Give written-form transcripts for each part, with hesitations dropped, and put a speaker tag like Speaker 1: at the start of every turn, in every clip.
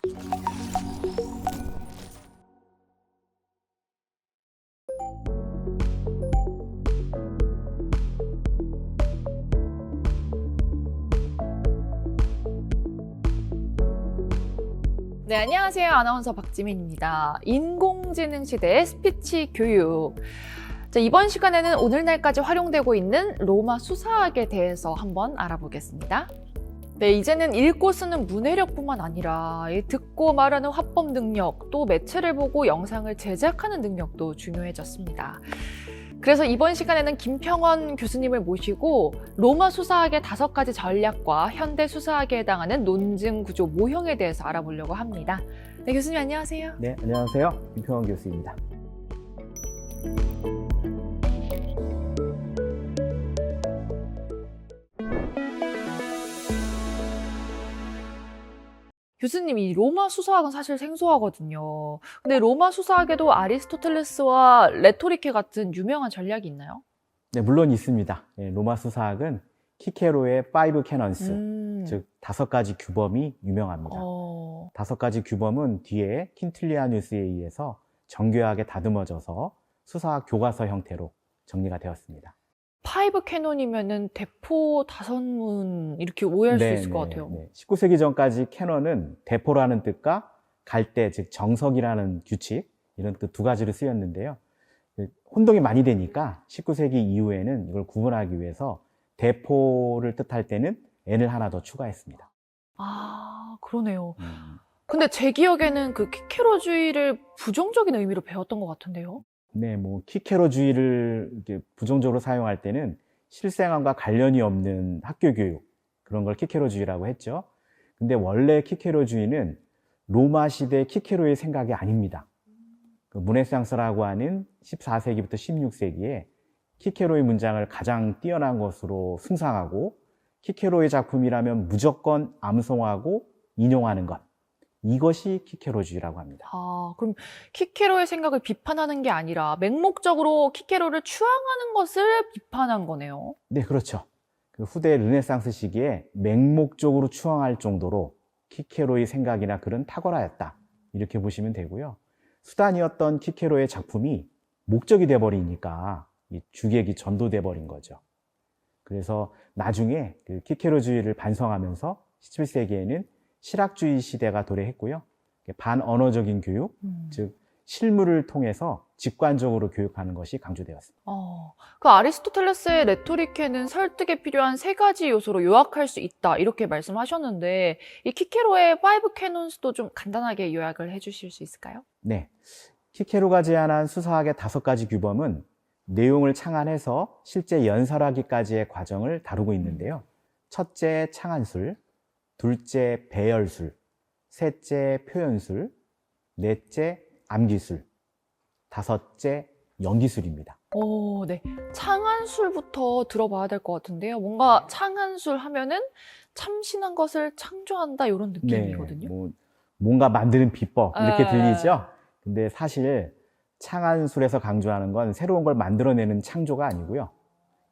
Speaker 1: 네, 안녕하세요. 아나운서 박지민입니다. 인공지능 시대의 스피치 교육. 자, 이번 시간에는 오늘날까지 활용되고 있는 로마 수사학에 대해서 한번 알아보겠습니다. 네, 이제는 읽고 쓰는 문해력뿐만 아니라 듣고 말하는 화법 능력, 또 매체를 보고 영상을 제작하는 능력도 중요해졌습니다. 그래서 이번 시간에는 김평원 교수님을 모시고 로마 수사학의 5가지 전략과 현대 수사학에 해당하는 논증 구조 모형에 대해서 알아보려고 합니다. 네, 교수님 안녕하세요.
Speaker 2: 네, 안녕하세요. 김평원 교수입니다.
Speaker 1: 교수님, 이 로마 수사학은 사실 생소하거든요. 근데 로마 수사학에도 아리스토텔레스와 레토리케 같은 유명한 전략이 있나요?
Speaker 2: 네, 물론 있습니다. 네, 로마 수사학은 키케로의 5 캐넌스, 즉 5가지 규범이 유명합니다. 5가지 규범은 뒤에 퀸틸리아누스에 의해서 정교하게 다듬어져서 수사학 교과서 형태로 정리가 되었습니다.
Speaker 1: 5 캐논이면은 대포 5문 이렇게 오해할 수 있을 것 같아요.
Speaker 2: 19세기 전까지 캐논은 대포라는 뜻과 갈대, 즉 정석이라는 규칙, 이런 뜻 2가지로 쓰였는데요. 혼동이 많이 되니까 19세기 이후에는 이걸 구분하기 위해서 대포를 뜻할 때는 n을 하나 더 추가했습니다.
Speaker 1: 아, 그러네요. 근데 제 기억에는 그 키케로주의를 부정적인 의미로 배웠던 것 같은데요.
Speaker 2: 네, 키케로주의를 이렇게 부정적으로 사용할 때는 실생활과 관련이 없는 학교 교육, 그런 걸 키케로주의라고 했죠. 근데 원래 키케로주의는 로마 시대 키케로의 생각이 아닙니다. 그 르네상스라고 하는 14세기부터 16세기에 키케로의 문장을 가장 뛰어난 것으로 숭상하고, 키케로의 작품이라면 무조건 암송하고 인용하는 것, 이것이 키케로주의라고 합니다.
Speaker 1: 아, 그럼 키케로의 생각을 비판하는 게 아니라 맹목적으로 키케로를 추앙하는 것을 비판한 거네요.
Speaker 2: 네, 그렇죠. 그 후대 르네상스 시기에 맹목적으로 추앙할 정도로 키케로의 생각이나 글은 탁월하였다, 이렇게 보시면 되고요. 수단이었던 키케로의 작품이 목적이 돼버리니까 이 주객이 전도돼 버린 거죠. 그래서 나중에 그 키케로주의를 반성하면서 17세기에는 실학주의 시대가 도래했고요. 반언어적인 교육, 즉 실물을 통해서 직관적으로 교육하는 것이 강조되었습니다.
Speaker 1: 그 아리스토텔레스의 레토리케는 설득에 필요한 3가지 요소로 요약할 수 있다, 이렇게 말씀하셨는데 이 키케로의 5 캐논스도 좀 간단하게 요약을 해주실 수 있을까요? 네.
Speaker 2: 키케로가 제안한 수사학의 5가지 규범은 내용을 창안해서 실제 연설하기까지의 과정을 다루고 있는데요. 첫째, 창안술; 둘째, 배열술; 셋째, 표현술; 넷째, 암기술; 5째, 연기술입니다.
Speaker 1: 네. 창안술부터 들어봐야 될 것 같은데요. 뭔가 창안술 하면은 참신한 것을 창조한다, 이런 느낌이거든요.
Speaker 2: 네, 뭔가 만드는 비법, 이렇게 들리죠? 근데 사실 창안술에서 강조하는 건 새로운 걸 만들어내는 창조가 아니고요.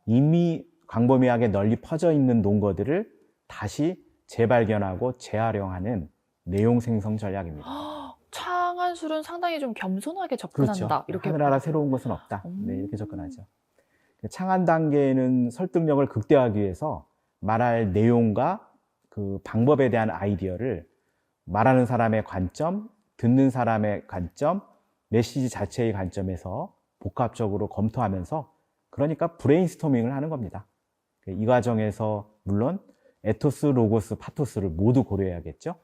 Speaker 2: 이미 광범위하게 널리 퍼져 있는 논거들을 다시 재발견하고 재활용하는 내용 생성 전략입니다.
Speaker 1: 창안술은 상당히 좀 겸손하게 접근한다,
Speaker 2: 그렇죠.
Speaker 1: 이렇게.
Speaker 2: 하늘나라 새로운 것은 없다. 네, 이렇게 접근하죠. 창안 단계는 설득력을 극대화하기 위해서 말할 내용과 그 방법에 대한 아이디어를 말하는 사람의 관점, 듣는 사람의 관점, 메시지 자체의 관점에서 복합적으로 검토하면서, 그러니까 브레인스토밍을 하는 겁니다. 이 과정에서 물론 에토스, 로고스, 파토스를 모두 고려해야겠죠.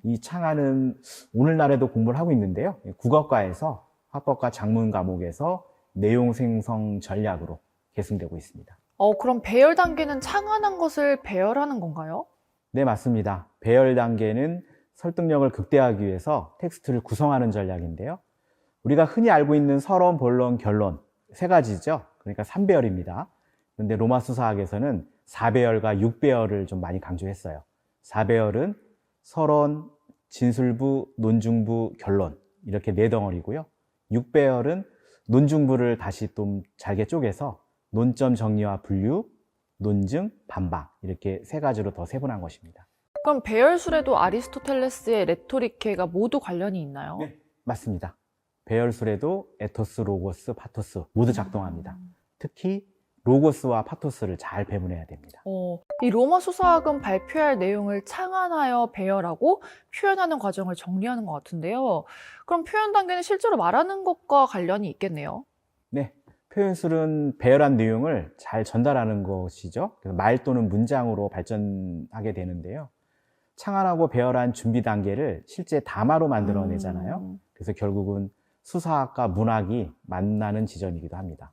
Speaker 2: 이 창안은 오늘날에도 공부를 하고 있는데요. 국어과에서 화법과 작문 과목에서 내용 생성 전략으로 계승되고 있습니다.
Speaker 1: 그럼 배열 단계는 창안한 것을 배열하는 건가요?
Speaker 2: 네, 맞습니다. 배열 단계는 설득력을 극대화하기 위해서 텍스트를 구성하는 전략인데요. 우리가 흔히 알고 있는 서론, 본론, 결론 3가지죠. 그러니까 3배열입니다. 그런데 로마 수사학에서는 4배열과 6배열을 좀 많이 강조했어요. 4배열은 서론, 진술부, 논중부, 결론, 이렇게 4덩어리고요. 6배열은 논중부를 다시 좀 잘게 쪼개서 논점 정리와 분류, 논증, 반박, 이렇게 3가지로 더 세분한 것입니다.
Speaker 1: 그럼 배열술에도 아리스토텔레스의 레토리케가 모두 관련이 있나요?
Speaker 2: 네. 맞습니다. 배열술에도 에토스, 로고스, 파토스 모두 작동합니다. 특히 로고스와 파토스를 잘 배분해야 됩니다.
Speaker 1: 이 로마 수사학은 발표할 내용을 창안하여 배열하고 표현하는 과정을 정리하는 것 같은데요. 그럼 표현 단계는 실제로 말하는 것과 관련이 있겠네요.
Speaker 2: 네. 표현술은 배열한 내용을 잘 전달하는 것이죠. 그래서 말 또는 문장으로 발전하게 되는데요. 창안하고 배열한 준비 단계를 실제 담화로 만들어내잖아요. 그래서 결국은 수사학과 문학이 만나는 지점이기도 합니다.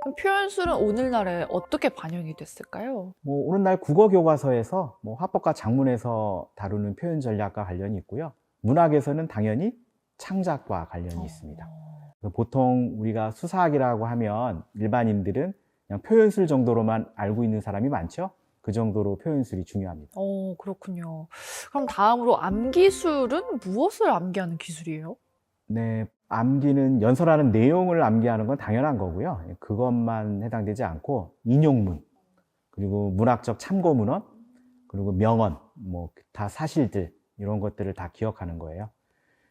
Speaker 1: 그럼 표현술은 오늘날에 어떻게 반영이 됐을까요?
Speaker 2: 오늘날 국어 교과서에서 화법과 작문에서 다루는 표현 전략과 관련이 있고요. 문학에서는 당연히 창작과 관련이 있습니다. 보통 우리가 수사학이라고 하면 일반인들은 그냥 표현술 정도로만 알고 있는 사람이 많죠. 그 정도로 표현술이 중요합니다.
Speaker 1: 그렇군요. 그럼 다음으로 암기술은 무엇을 암기하는 기술이에요?
Speaker 2: 네, 암기는 연설하는 내용을 암기하는 건 당연한 거고요. 그것만 해당되지 않고 인용문, 그리고 문학적 참고 문헌, 그리고 명언, 다 사실들 이런 것들을 다 기억하는 거예요.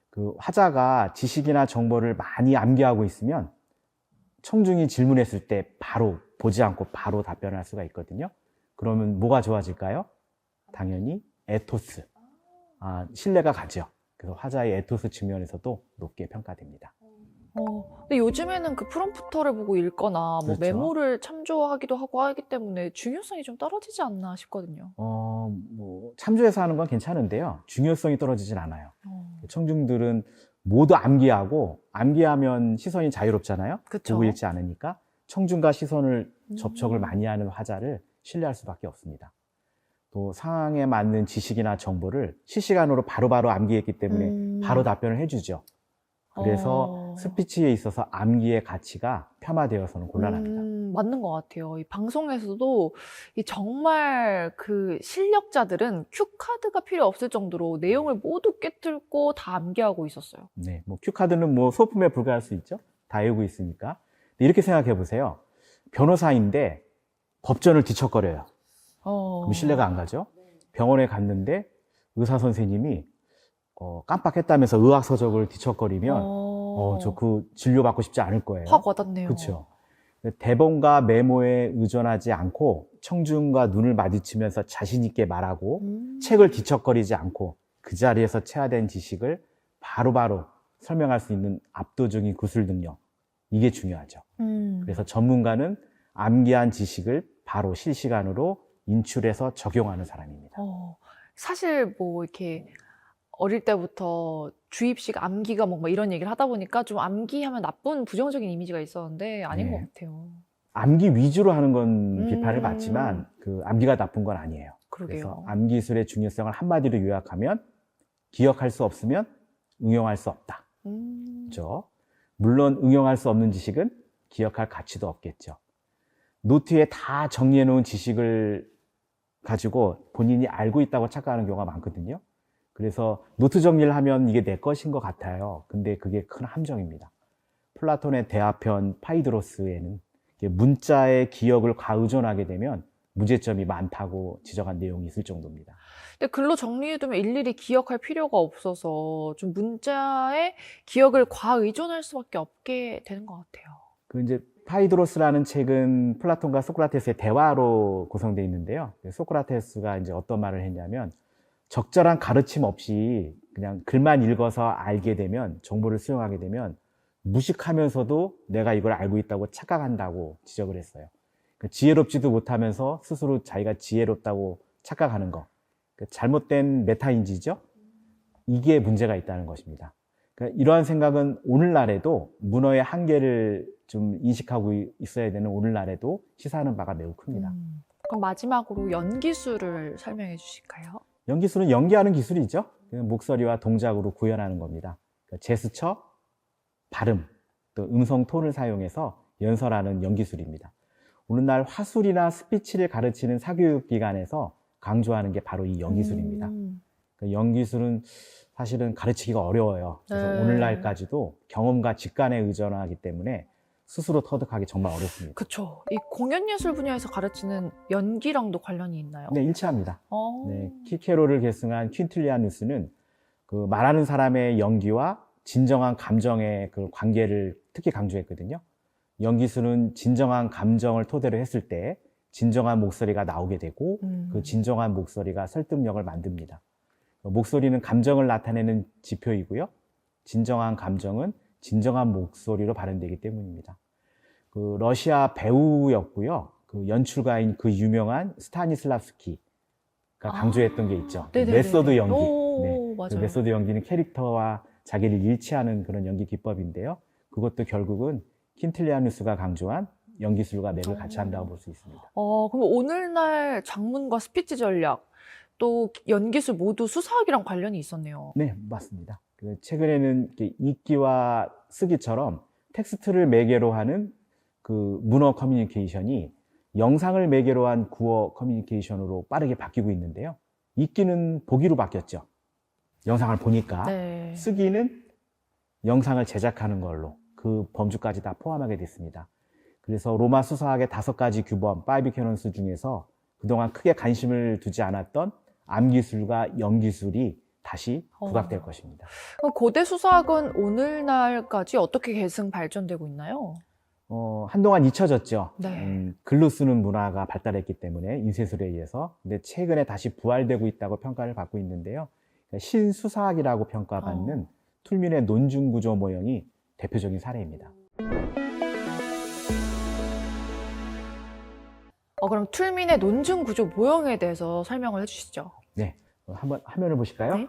Speaker 2: 그 화자가 지식이나 정보를 많이 암기하고 있으면 청중이 질문했을 때 바로 보지 않고 바로 답변을 할 수가 있거든요. 그러면 뭐가 좋아질까요? 당연히 에토스, 신뢰가 가죠. 그래서 화자의 에토스 측면에서도 높게 평가됩니다.
Speaker 1: 근데 요즘에는 그 프롬프터를 보고 읽거나
Speaker 2: 그렇죠.
Speaker 1: 메모를 참조하기도 하고 하기 때문에 중요성이 좀 떨어지지 않나 싶거든요.
Speaker 2: 참조해서 하는 건 괜찮은데요. 중요성이 떨어지진 않아요. 청중들은 모두 암기하고 암기하면 시선이 자유롭잖아요.
Speaker 1: 그쵸.
Speaker 2: 보고 읽지 않으니까 청중과 시선을 접촉을 많이 하는 화자를 신뢰할 수밖에 없습니다. 또 상황에 맞는 지식이나 정보를 실시간으로 바로바로 암기했기 때문에 바로 답변을 해주죠. 그래서 스피치에 있어서 암기의 가치가 폄하되어서는 곤란합니다.
Speaker 1: 맞는 것 같아요. 이 방송에서도 정말 그 실력자들은 큐카드가 필요 없을 정도로 내용을 모두 꿰뚫고 다 암기하고 있었어요.
Speaker 2: 네, 큐카드는 소품에 불과할 수 있죠. 다 외우고 있으니까. 이렇게 생각해 보세요. 변호사인데 법전을 뒤척거려요. 그럼 신뢰가 안 가죠. 병원에 갔는데 의사 선생님이 깜빡했다면서 의학서적을 뒤척거리면 저 그 진료받고 싶지 않을 거예요.
Speaker 1: 확 와닿네요.
Speaker 2: 그렇죠. 대본과 메모에 의존하지 않고 청중과 눈을 마주치면서 자신 있게 말하고 책을 뒤척거리지 않고 그 자리에서 체화된 지식을 바로바로 설명할 수 있는 압도적인 구술 능력, 이게 중요하죠. 그래서 전문가는 암기한 지식을 바로 실시간으로 인출해서 적용하는 사람입니다.
Speaker 1: 사실 이렇게 어릴 때부터 주입식 암기가 이런 얘기를 하다 보니까 좀 암기하면 나쁜 부정적인 이미지가 있었는데 아닌 것 같아요.
Speaker 2: 암기 위주로 하는 건 비판을 받지만 그 암기가 나쁜 건 아니에요.
Speaker 1: 그러게요.
Speaker 2: 그래서 암기술의 중요성을 한마디로 요약하면 기억할 수 없으면 응용할 수 없다. 그렇죠? 물론 응용할 수 없는 지식은 기억할 가치도 없겠죠. 노트에 다 정리해 놓은 지식을 가지고 본인이 알고 있다고 착각하는 경우가 많거든요. 그래서 노트 정리를 하면 이게 내 것인 것 같아요. 근데 그게 큰 함정입니다. 플라톤의 대화편 파이드로스에는 문자의 기억을 과의존하게 되면 문제점이 많다고 지적한 내용이 있을 정도입니다.
Speaker 1: 근데 글로 정리해두면 일일이 기억할 필요가 없어서 좀 문자의 기억을 과의존할 수밖에 없게 되는 것 같아요.
Speaker 2: 이제 파이드로스라는 책은 플라톤과 소크라테스의 대화로 구성되어 있는데요. 소크라테스가 이제 어떤 말을 했냐면 적절한 가르침 없이 그냥 글만 읽어서 알게 되면, 정보를 수용하게 되면 무식하면서도 내가 이걸 알고 있다고 착각한다고 지적을 했어요. 지혜롭지도 못하면서 스스로 자기가 지혜롭다고 착각하는 거. 잘못된 메타인지죠? 이게 문제가 있다는 것입니다. 이러한 생각은 오늘날에도 문어의 한계를 좀 인식하고 있어야 되는 오늘날에도 시사하는 바가 매우 큽니다.
Speaker 1: 그럼 마지막으로 연기술을 설명해 주실까요?
Speaker 2: 연기술은 연기하는 기술이죠. 목소리와 동작으로 구현하는 겁니다. 제스처, 발음, 또 음성 톤을 사용해서 연설하는 연기술입니다. 오늘날 화술이나 스피치를 가르치는 사교육기관에서 강조하는 게 바로 이 연기술입니다. 연기술은 사실은 가르치기가 어려워요. 그래서 오늘날까지도 경험과 직관에 의존하기 때문에 스스로 터득하기 정말 어렵습니다.
Speaker 1: 그쵸. 이 공연예술 분야에서 가르치는 연기랑도 관련이 있나요?
Speaker 2: 네, 일치합니다.
Speaker 1: 어.
Speaker 2: 네, 키케로를 계승한 퀸틸리아누스는 그 말하는 사람의 연기와 진정한 감정의 그 관계를 특히 강조했거든요. 연기술은 진정한 감정을 토대로 했을 때 진정한 목소리가 나오게 되고 그 진정한 목소리가 설득력을 만듭니다. 목소리는 감정을 나타내는 지표이고요. 진정한 감정은 진정한 목소리로 발현되기 때문입니다. 그 러시아 배우였고요. 그 연출가인 그 유명한 스타니슬라스키가 강조했던 게 있죠.
Speaker 1: 네네네네.
Speaker 2: 메소드 연기.
Speaker 1: 오,
Speaker 2: 네.
Speaker 1: 맞아요.
Speaker 2: 그 메소드 연기는 캐릭터와 자기를 일치하는 그런 연기 기법인데요. 그것도 결국은 퀸틸리아누스가 강조한 연기술과 맥을 같이 한다고 볼 수 있습니다.
Speaker 1: 그럼 오늘날 장문과 스피치 전략, 또 연기술 모두 수사학이랑 관련이 있었네요.
Speaker 2: 네, 맞습니다. 최근에는 이렇게 읽기와 쓰기처럼 텍스트를 매개로 하는 그 문어 커뮤니케이션이 영상을 매개로 한 구어 커뮤니케이션으로 빠르게 바뀌고 있는데요. 읽기는 보기로 바뀌었죠. 영상을 보니까.
Speaker 1: 네.
Speaker 2: 쓰기는 영상을 제작하는 걸로 그 범주까지 다 포함하게 됐습니다. 그래서 로마 수사학의 5가지 규범, 5 캐논스 중에서 그동안 크게 관심을 두지 않았던 암기술과 연기술이 다시 부각될 것입니다.
Speaker 1: 그럼 고대 수사학은 오늘날까지 어떻게 계승 발전되고 있나요?
Speaker 2: 한동안 잊혀졌죠.
Speaker 1: 네.
Speaker 2: 글로 쓰는 문화가 발달했기 때문에 인쇄술에 의해서. 근데 최근에 다시 부활되고 있다고 평가를 받고 있는데요. 신수사학이라고 평가받는 툴민의 논중구조 모형이 대표적인 사례입니다.
Speaker 1: 그럼 툴민의 논증구조 모형에 대해서 설명을 해주시죠.
Speaker 2: 네, 한번 화면을 보실까요?
Speaker 1: 네.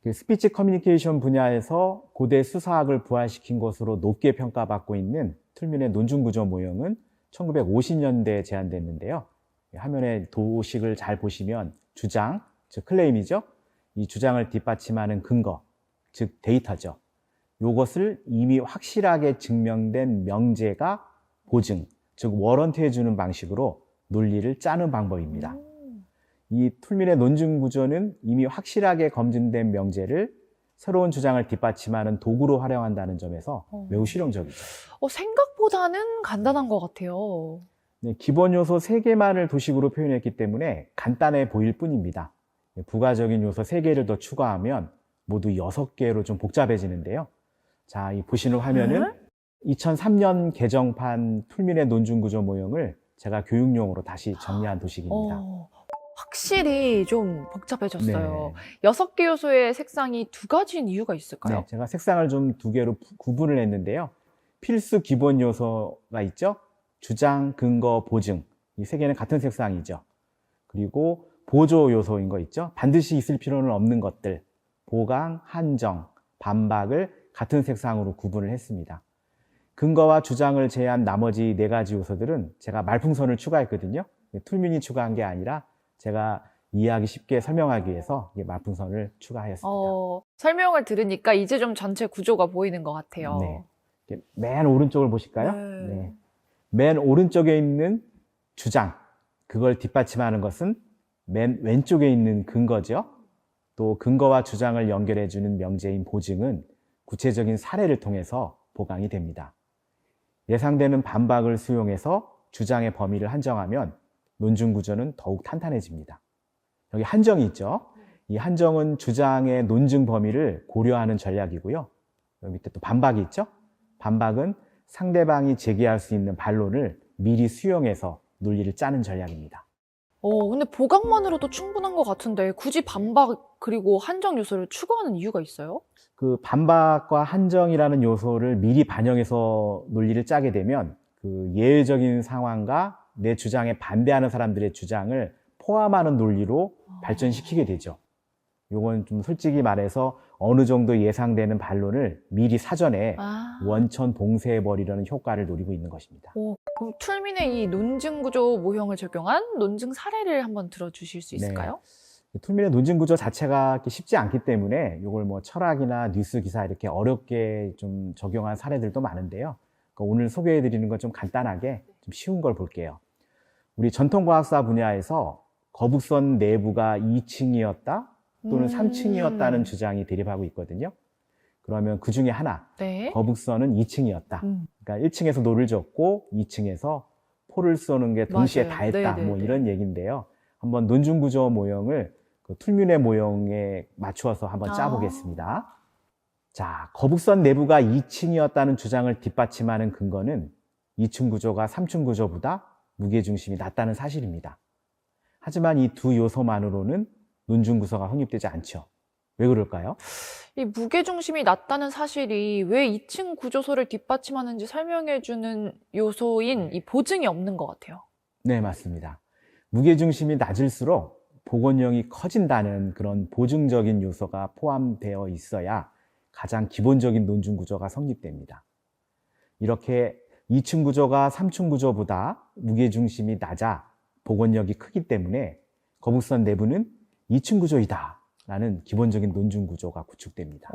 Speaker 2: 그 스피치 커뮤니케이션 분야에서 고대 수사학을 부활시킨 것으로 높게 평가받고 있는 툴민의 논중구조 모형은 1950년대에 제안됐는데요. 화면에 도식을 잘 보시면 주장, 즉 클레임이죠. 이 주장을 뒷받침하는 근거, 즉 데이터죠. 이것을 이미 확실하게 증명된 명제가 보증, 즉 워런트해주는 방식으로 논리를 짜는 방법입니다. 이 툴민의 논증 구조는 이미 확실하게 검증된 명제를 새로운 주장을 뒷받침하는 도구로 활용한다는 점에서 매우 실용적이죠.
Speaker 1: 생각보다는 간단한 것 같아요.
Speaker 2: 네, 기본 요소 3개만을 도식으로 표현했기 때문에 간단해 보일 뿐입니다. 부가적인 요소 3개를 더 추가하면 모두 6개로 좀 복잡해지는데요. 자, 이 보시는 화면은 2003년 개정판 툴민의 논증 구조 모형을 제가 교육용으로 다시 정리한 도식입니다.
Speaker 1: 확실히 좀 복잡해졌어요.
Speaker 2: 네.
Speaker 1: 6개 요소의 색상이 2가지인 이유가 있을까요?
Speaker 2: 네, 제가 색상을 좀 2개로 구분을 했는데요. 필수 기본 요소가 있죠. 주장, 근거, 보증. 이 3개는 같은 색상이죠. 그리고 보조 요소인 거 있죠. 반드시 있을 필요는 없는 것들. 보강, 한정, 반박을 같은 색상으로 구분을 했습니다. 근거와 주장을 제외한 나머지 4가지 요소들은 제가 말풍선을 추가했거든요. 툴민이 추가한 게 아니라 제가 이해하기 쉽게 설명하기 위해서 말풍선을 추가하였습니다.
Speaker 1: 설명을 들으니까 이제 좀 전체 구조가 보이는 것 같아요.
Speaker 2: 네. 맨 오른쪽을 보실까요? 네. 맨 오른쪽에 있는 주장, 그걸 뒷받침하는 것은 맨 왼쪽에 있는 근거죠. 또 근거와 주장을 연결해주는 명제인 보증은 구체적인 사례를 통해서 보강이 됩니다. 예상되는 반박을 수용해서 주장의 범위를 한정하면 논증 구조는 더욱 탄탄해집니다. 여기 한정이 있죠. 이 한정은 주장의 논증 범위를 고려하는 전략이고요. 여기 밑에 또 반박이 있죠. 반박은 상대방이 제기할 수 있는 반론을 미리 수용해서 논리를 짜는 전략입니다.
Speaker 1: 근데 보강만으로도 충분한 것 같은데 굳이 반박 그리고 한정 요소를 추가하는 이유가 있어요?
Speaker 2: 그 반박과 한정이라는 요소를 미리 반영해서 논리를 짜게 되면 그 예외적인 상황과 내 주장에 반대하는 사람들의 주장을 포함하는 논리로 발전시키게 되죠. 요건 좀 솔직히 말해서 어느 정도 예상되는 반론을 미리 사전에 원천 봉쇄해버리려는 효과를 노리고 있는 것입니다.
Speaker 1: 그럼 툴민의 이 논증 구조 모형을 적용한 논증 사례를 한번 들어주실 수 있을까요?
Speaker 2: 네. 툴민의 논증 구조 자체가 쉽지 않기 때문에 이걸 뭐 철학이나 뉴스 기사 이렇게 어렵게 좀 적용한 사례들도 많은데요. 그러니까 오늘 소개해드리는 건 좀 간단하게 좀 쉬운 걸 볼게요. 우리 전통과학사 분야에서 거북선 내부가 2층이었다 또는 3층이었다는 주장이 대립하고 있거든요. 그러면 그 중에 하나,
Speaker 1: 네.
Speaker 2: 거북선은 2층이었다. 그러니까 1층에서 노를 젓고 2층에서 포를 쏘는 게 동시에
Speaker 1: 맞아요.
Speaker 2: 다 했다.
Speaker 1: 네네네.
Speaker 2: 뭐 이런 얘기인데요. 한번 논중구조 모형을 그 툴뮌의 모형에 맞추어서 한번 짜보겠습니다. 자, 거북선 내부가 2층이었다는 주장을 뒷받침하는 근거는 2층 구조가 3층 구조보다 무게중심이 낮다는 사실입니다. 하지만 이 두 요소만으로는 논중구조가 확립되지 않죠. 왜 그럴까요?
Speaker 1: 이 무게중심이 낮다는 사실이 왜 2층 구조소를 뒷받침하는지 설명해주는 요소인 이 보증이 없는 것 같아요.
Speaker 2: 네, 맞습니다. 무게중심이 낮을수록 복원력이 커진다는 그런 보증적인 요소가 포함되어 있어야 가장 기본적인 논중 구조가 성립됩니다. 이렇게 2층 구조가 3층 구조보다 무게중심이 낮아 복원력이 크기 때문에 거북선 내부는 2층 구조이다 라는 기본적인 논중 구조가 구축됩니다.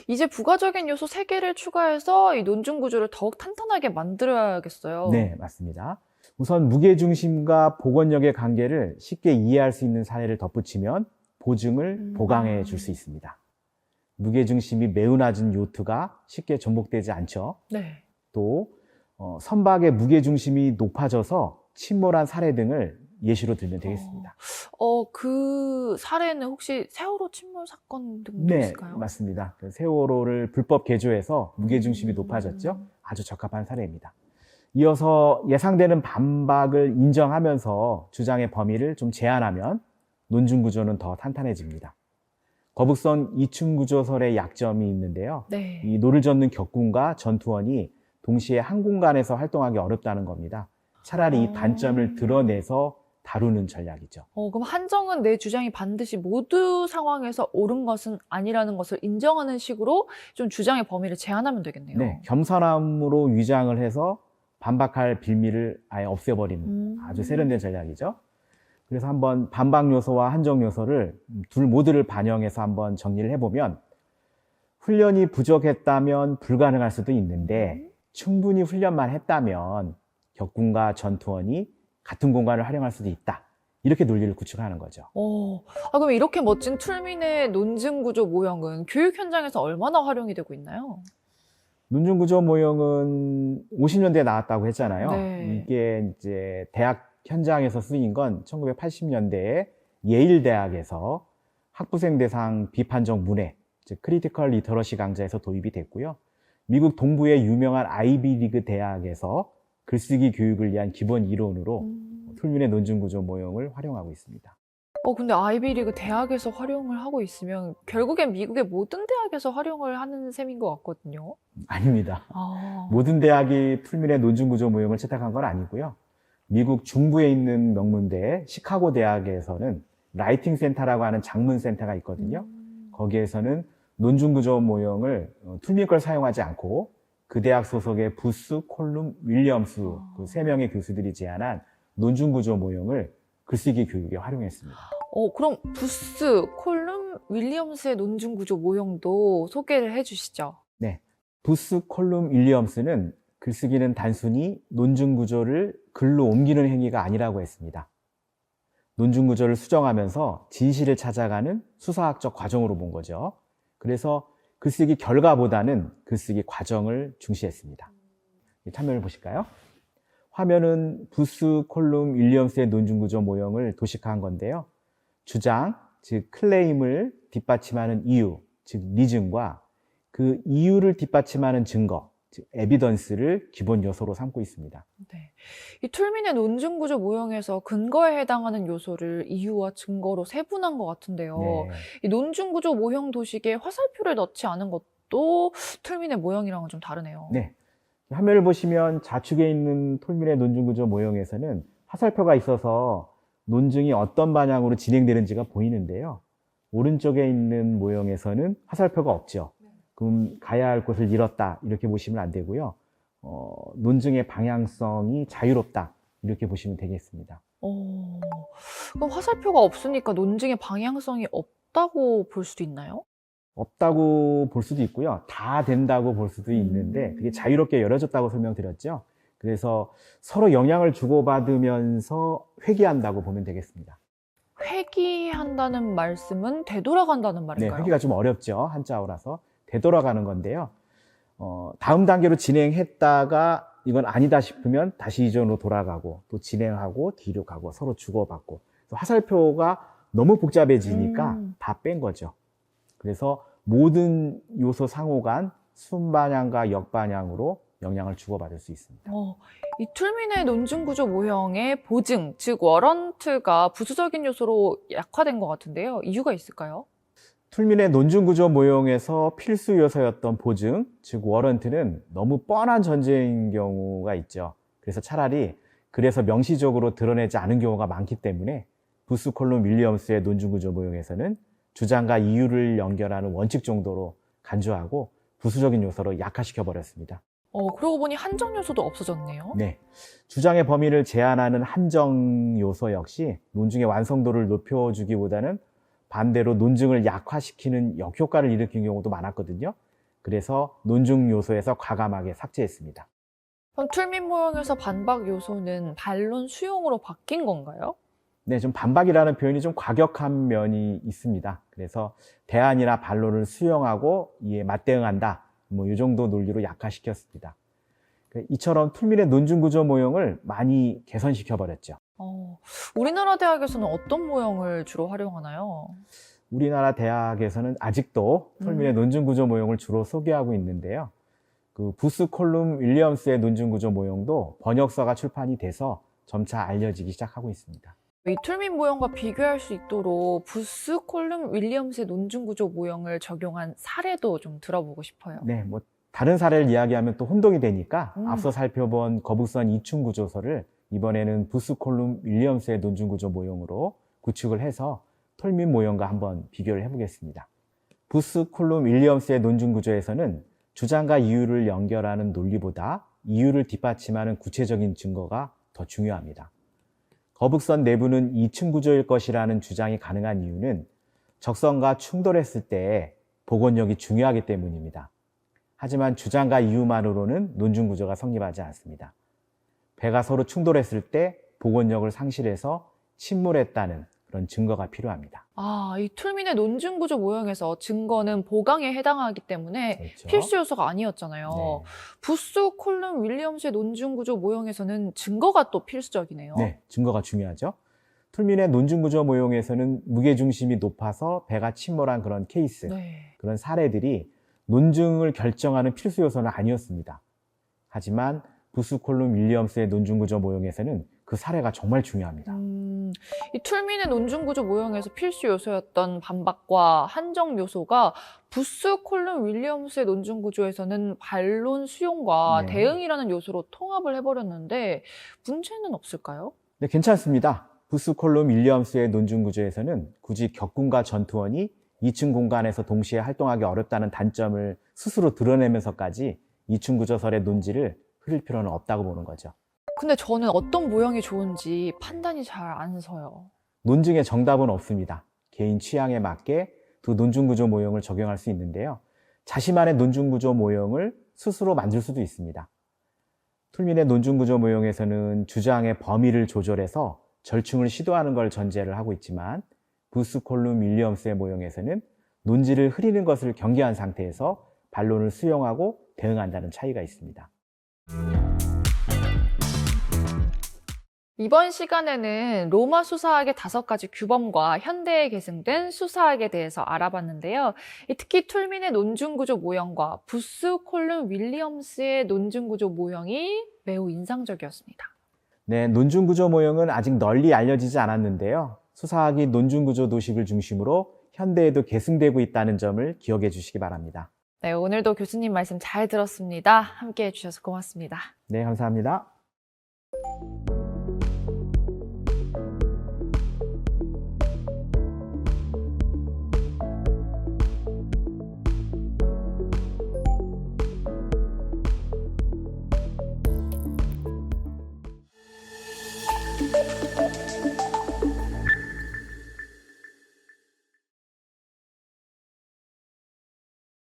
Speaker 1: 이제 부가적인 요소 3개를 추가해서 이 논중 구조를 더욱 탄탄하게 만들어야겠어요.
Speaker 2: 네, 맞습니다. 우선 무게중심과 복원력의 관계를 쉽게 이해할 수 있는 사례를 덧붙이면 보증을 보강해 줄 수 있습니다. 무게중심이 매우 낮은 요트가 쉽게 전복되지 않죠.
Speaker 1: 네.
Speaker 2: 또 선박의 무게중심이 높아져서 침몰한 사례 등을 예시로 들면 되겠습니다.
Speaker 1: 그 사례는 혹시 세월호 침몰 사건 등도
Speaker 2: 네,
Speaker 1: 있을까요?
Speaker 2: 맞습니다. 그 세월호를 불법 개조해서 무게중심이 높아졌죠. 아주 적합한 사례입니다. 이어서 예상되는 반박을 인정하면서 주장의 범위를 좀 제한하면 논중 구조는 더 탄탄해집니다. 거북선 2층 구조설의 약점이 있는데요.
Speaker 1: 네.
Speaker 2: 이 노를 젓는 격군과 전투원이 동시에 한 공간에서 활동하기 어렵다는 겁니다. 차라리 이 단점을 드러내서 다루는 전략이죠.
Speaker 1: 그럼 한정은 내 주장이 반드시 모두 상황에서 옳은 것은 아니라는 것을 인정하는 식으로 좀 주장의 범위를 제한하면 되겠네요.
Speaker 2: 네, 겸손함으로 위장을 해서 반박할 빌미를 아예 없애버리는 아주 세련된 전략이죠. 그래서 한번 반박 요소와 한정 요소를 둘 모두를 반영해서 한번 정리를 해보면 훈련이 부족했다면 불가능할 수도 있는데 충분히 훈련만 했다면 격군과 전투원이 같은 공간을 활용할 수도 있다. 이렇게 논리를 구축하는 거죠.
Speaker 1: 그럼 이렇게 멋진 툴민의 논증 구조 모형은 교육 현장에서 얼마나 활용이 되고 있나요?
Speaker 2: 논중 구조 모형은 50년대에 나왔다고 했잖아요.
Speaker 1: 네.
Speaker 2: 이게 이제 대학 현장에서 쓰인 건 1980년대에 예일 대학에서 학부생 대상 비판적 문해, 즉 크리티컬 리터러시 강좌에서 도입이 됐고요. 미국 동부의 유명한 아이비리그 대학에서 글쓰기 교육을 위한 기본 이론으로 툴민의 논중 구조 모형을 활용하고 있습니다.
Speaker 1: 근데 아이비리그 대학에서 활용을 하고 있으면 결국엔 미국의 모든 대학에서 활용을 하는 셈인 것 같거든요.
Speaker 2: 아닙니다. 모든 대학이 툴민의 논중 구조 모형을 채택한 건 아니고요. 미국 중부에 있는 명문대 시카고 대학에서는 라이팅 센터라고 하는 장문 센터가 있거든요. 거기에서는 논중 구조 모형을 툴민 걸 사용하지 않고 그 대학 소속의 부스, 콜룸, 윌리엄스 그 3명의 교수들이 제안한 논중 구조 모형을 글쓰기 교육에 활용했습니다.
Speaker 1: 그럼 부스, 콜룸, 윌리엄스의 논중 구조 모형도 소개를 해주시죠.
Speaker 2: 네, 부스, 콜룸, 윌리엄스는 글쓰기는 단순히 논중 구조를 글로 옮기는 행위가 아니라고 했습니다. 논중 구조를 수정하면서 진실을 찾아가는 수사학적 과정으로 본 거죠. 그래서 글쓰기 결과보다는 글쓰기 과정을 중시했습니다. 참여를 보실까요? 화면은 부스, 콜룸, 윌리엄스의 논중 구조 모형을 도식화한 건데요. 주장, 즉 클레임을 뒷받침하는 이유, 즉 리즌과 그 이유를 뒷받침하는 증거, 즉 에비던스를 기본 요소로 삼고 있습니다.
Speaker 1: 네. 이 툴민의 논증 구조 모형에서 근거에 해당하는 요소를 이유와 증거로 세분한 것 같은데요.
Speaker 2: 네.
Speaker 1: 이 논증 구조 모형 도식에 화살표를 넣지 않은 것도 툴민의 모형이랑은 좀 다르네요.
Speaker 2: 네. 화면을 보시면 좌측에 있는 툴민의 논증 구조 모형에서는 화살표가 있어서 논증이 어떤 방향으로 진행되는지가 보이는데요. 오른쪽에 있는 모형에서는 화살표가 없죠. 그럼 가야 할 곳을 잃었다 이렇게 보시면 안 되고요. 논증의 방향성이 자유롭다 이렇게 보시면 되겠습니다.
Speaker 1: 그럼 화살표가 없으니까 논증의 방향성이 없다고 볼 수도 있나요?
Speaker 2: 없다고 볼 수도 있고요. 다 된다고 볼 수도 있는데 그게 자유롭게 열어졌다고 설명드렸죠. 그래서 서로 영향을 주고받으면서 회귀한다고 보면 되겠습니다.
Speaker 1: 회귀한다는 말씀은 되돌아간다는
Speaker 2: 네,
Speaker 1: 말인가요?
Speaker 2: 회귀가 좀 어렵죠. 한자어라서. 되돌아가는 건데요. 다음 단계로 진행했다가 이건 아니다 싶으면 다시 이전으로 돌아가고 또 진행하고 뒤로 가고 서로 주고받고 화살표가 너무 복잡해지니까 다 뺀 거죠. 그래서 모든 요소 상호 간 순방향과 역방향으로 영향을 주고받을 수 있습니다.
Speaker 1: 이 툴민의 논증구조 모형의 보증, 즉 워런트가 부수적인 요소로 약화된 것 같은데요. 이유가 있을까요?
Speaker 2: 툴민의 논증구조 모형에서 필수 요소였던 보증, 즉 워런트는 너무 뻔한 전제인 경우가 있죠. 그래서 차라리 그래서 명시적으로 드러내지 않은 경우가 많기 때문에 부스콜룸 윌리엄스의 논증구조 모형에서는 주장과 이유를 연결하는 원칙 정도로 간주하고 부수적인 요소로 약화시켜 버렸습니다.
Speaker 1: 그러고 보니 한정 요소도 없어졌네요.
Speaker 2: 네, 주장의 범위를 제한하는 한정 요소 역시 논증의 완성도를 높여주기보다는 반대로 논증을 약화시키는 역효과를 일으킨 경우도 많았거든요. 그래서 논증 요소에서 과감하게 삭제했습니다.
Speaker 1: 그럼 툴민 모형에서 반박 요소는 반론 수용으로 바뀐 건가요?
Speaker 2: 네, 좀 반박이라는 표현이 좀 과격한 면이 있습니다. 그래서 대안이나 반론을 수용하고 이에 맞대응한다. 이 정도 논리로 약화시켰습니다. 이처럼 툴민의 논증구조 모형을 많이 개선시켜 버렸죠.
Speaker 1: 우리나라 대학에서는 어떤 모형을 주로 활용하나요?
Speaker 2: 우리나라 대학에서는 아직도 툴민의 논증구조 모형을 주로 소개하고 있는데요. 부스콜룸 윌리엄스의 논증구조 모형도 번역서가 출판이 돼서 점차 알려지기 시작하고 있습니다.
Speaker 1: 이 툴민 모형과 비교할 수 있도록 부스콜룸 윌리엄스의 논증구조 모형을 적용한 사례도 좀 들어보고 싶어요.
Speaker 2: 네, 다른 사례를 이야기하면 또 혼동이 되니까 앞서 살펴본 거북선 이충 구조설을 이번에는 부스콜룸 윌리엄스의 논증구조 모형으로 구축을 해서 툴민 모형과 한번 비교를 해보겠습니다. 부스콜룸 윌리엄스의 논증구조에서는 주장과 이유를 연결하는 논리보다 이유를 뒷받침하는 구체적인 증거가 더 중요합니다. 거북선 내부는 2층 구조일 것이라는 주장이 가능한 이유는 적선과 충돌했을 때 복원력이 중요하기 때문입니다. 하지만 주장과 이유만으로는 논증구조가 성립하지 않습니다. 배가 서로 충돌했을 때 복원력을 상실해서 침몰했다는 그런 증거가 필요합니다.
Speaker 1: 이 툴민의 논증구조 모형에서 증거는 보강에 해당하기 때문에
Speaker 2: 그렇죠.
Speaker 1: 필수 요소가 아니었잖아요.
Speaker 2: 네.
Speaker 1: 부스콜룸 윌리엄스의 논증구조 모형에서는 증거가 또 필수적이네요.
Speaker 2: 네, 증거가 중요하죠. 툴민의 논증구조 모형에서는 무게중심이 높아서 배가 침몰한 그런 케이스, 그런 사례들이 논증을 결정하는 필수 요소는 아니었습니다. 하지만 부스콜룸 윌리엄스의 논증구조 모형에서는 그 사례가 정말 중요합니다.
Speaker 1: 이 툴민의 논증구조 모형에서 필수 요소였던 반박과 한정 요소가 부스콜룸 윌리엄스의 논증구조에서는 반론 수용과 대응이라는 요소로 통합을 해버렸는데 문제는 없을까요?
Speaker 2: 네, 괜찮습니다. 부스콜룸 윌리엄스의 논증구조에서는 굳이 격군과 전투원이 2층 공간에서 동시에 활동하기 어렵다는 단점을 스스로 드러내면서까지 2층 구조설의 논지를 흐릴 필요는 없다고 보는 거죠.
Speaker 1: 근데 저는 어떤 모형이 좋은지 판단이 잘 안 서요.
Speaker 2: 논증의 정답은 없습니다. 개인 취향에 맞게 두 논증구조 모형을 적용할 수 있는데요. 자신만의 논증구조 모형을 스스로 만들 수도 있습니다. 툴민의 논증구조 모형에서는 주장의 범위를 조절해서 절충을 시도하는 걸 전제를 하고 있지만 부스콜룸 윌리엄스의 모형에서는 논지를 흐리는 것을 경계한 상태에서 반론을 수용하고 대응한다는 차이가 있습니다.
Speaker 1: 이번 시간에는 로마 수사학의 5가지 규범과 현대에 계승된 수사학에 대해서 알아봤는데요. 특히 툴민의 논증구조 모형과 부스콜룸 윌리엄스의 논증구조 모형이 매우 인상적이었습니다.
Speaker 2: 네, 논증구조 모형은 아직 널리 알려지지 않았는데요. 수사학이 논증구조 도식을 중심으로 현대에도 계승되고 있다는 점을 기억해 주시기 바랍니다.
Speaker 1: 네, 오늘도 교수님 말씀 잘 들었습니다. 함께 해주셔서 고맙습니다.
Speaker 2: 네, 감사합니다.